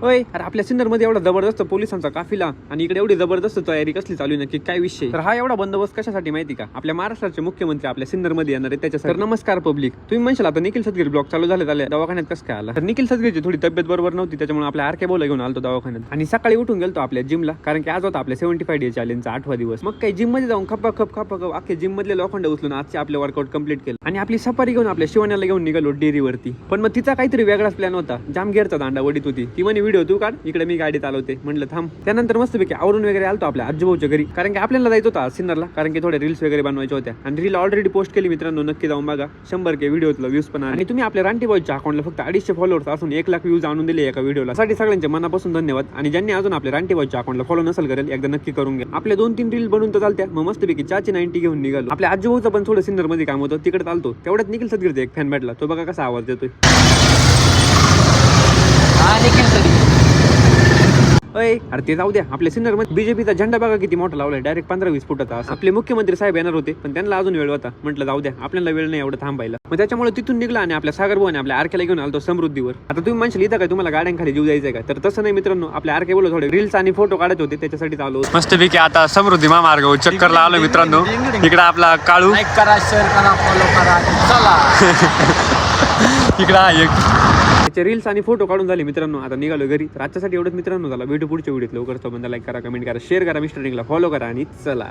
होय, अरे आपल्या सिन्नरमध्ये एवढा जबरदस्त पोलिसांचा काफिला आणि इकडे एवढी जबरदस्त तयारी कसली चालू आहे नक्की काय विषय? तर हा एवढा बंदोबस्त कशासाठी माहिती का? आपल्या महाराष्ट्राचे मुख्यमंत्री आपल्या सिन्नरमध्ये येणार आहे त्याच्यासाठी. तर नमस्कार पब्लिक, तुम्ही म्हणशाल आता निखिल सदगीर ब्लॉग चालू झाले दवाखान्यात कसं काय आला? तर निखिल सदगीरची थोडी तब्येत बरोबर नव्हती, त्याच्यामुळे आपल्या आरके बोला घेऊन आलतो दवाखान्यात आणि सकाळी उठून गेलतो आपल्या जिमला, कारण की आज होता आपल्या 75 डे चॅलेंजचा 8वा दिवस. मग काही जिम मध्ये जाऊन खप अख्खे जिम मधले लोखंड उचलून आजचे आपले वर्कआउट कंप्लीट केलं आणि आपली सफारी घेऊन आपल्या शिवण्याला घेऊन निघालो डेअरीवरती. पण मग तिचा काहीतरी वेगळाच प्लॅन होता. जामगेरचा दांडा वडीत होती ती, म्हणे व्हिडिओ तू काढ, इकडे मी गाडी चालवते. म्हटलं थांब. त्यानंतर मस्तपैकी आवरून वगैरे आलतो आपल्या आजूबाजूच्या घरी, कारण की आपल्याला जायचं होता सिन्नरला, कारण की थोडे रील्स वगैरे बनवायच्या होत्या आणि रील ऑलरेडी पोस्ट केली मित्रांनो, नक्की जाऊन बघा. 100K व्हिडिओतला व्ह्यूज पण आणि तुम्ही आपल्या रानटी बॉयच्या अकाउंटला फक्त 250 फॉलोअर्स असून 1 लाख व्ह्यूज आणून दिले एका व्हिडिओला. साठी सगळ्यांचे मनापासून धन्यवाद. आणि ज्यांनी अजून आपल्या रानटी बॉयच्या अकाउंटला फॉलो नसेल करेल एकदा नक्की करून घ्या. आपल्या 2-3 रील बनवून तर चालत्या. मग मस्तपैकी 90 घेऊन निघालो. आपल्या आजूबाजूचं पण थोडं सिन्नर मध्ये काम होतं, तिकडे चालतो. तेवढ्यात निखिल सदगीरचा एक फॅन भेटला. तो बघा कसा आवाज देतोय. अरे ते जाऊ द्या, आपल्या सिन्नर मध्ये बीजेपीचा झेंडा बघा किती मोठा लावलाय, डायरेक्ट 15-20 फुटाचा. आपले मुख्यमंत्री साहेब येणार होते पण त्यांना अजून वेळ होता. म्हटलं जाऊ द्या, आपल्याला वेळ नाही एवढं थांबायला. मग त्याच्यामुळे तिथून निघला आणि आपल्या सागर भाऊ आणि आपल्या आरकेला घेऊन आलतो समृद्धीवर. आता तुम्ही म्हणशाल इथं काय तुम्हाला गाड्यांखाली जीव जायचंय का? तर तसं नाही मित्रांनो, आपल्या आरके बोलत थोडे रील्स आणि फोटो काढायचे होते, त्याच्यासाठी आलो. मस्तपैकी आता समृद्धी महामार्ग चक्करला आलो मित्रांनो. इकडे आपला काळू, लाईक करा, शेअर करा, फॉलो करा, चला. इकडे आहे एक. त्याचे रील्स आणि फोटो काढून झाले मित्रांनो. आता निघालो घरी. तर आजच्यासाठी एवढंच मित्रांनो. झाला भेटू पुढच्या व्हिडिओत. लवकर तो बंदा लाईक करा, कमेंट करा, शेअर करा, मिस्टर रिंगला फॉलो करा आणि चला.